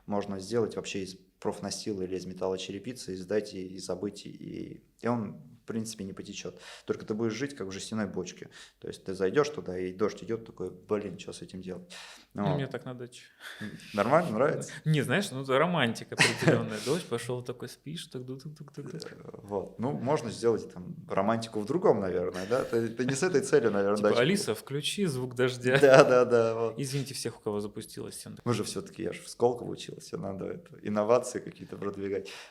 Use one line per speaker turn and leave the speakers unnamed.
можно сделать вообще из профнастила или из металлочерепицы, и сдать и забыть, и он, в принципе, не потечет. Только ты будешь жить как в жестяной бочке. То есть ты зайдешь туда, и дождь идет, такой, блин, что с этим делать?
Ну, мне
Ну,
так на даче.
нормально,
Да.
нравится?
Не, знаешь, ну это романтика определенная. Дождь пошел, такой спишь, так тук-тук-тук-тук.
Вот. Ну, можно сделать там романтику в другом, наверное, да? Ты не с этой целью, наверное,
Типа,
дачу.
Алиса, включи звук дождя.
Да, да, да. Вот.
Извините всех, у кого запустилась.
Мы же все-таки, я же в Сколково учился, надо инновации какие-то продвигать.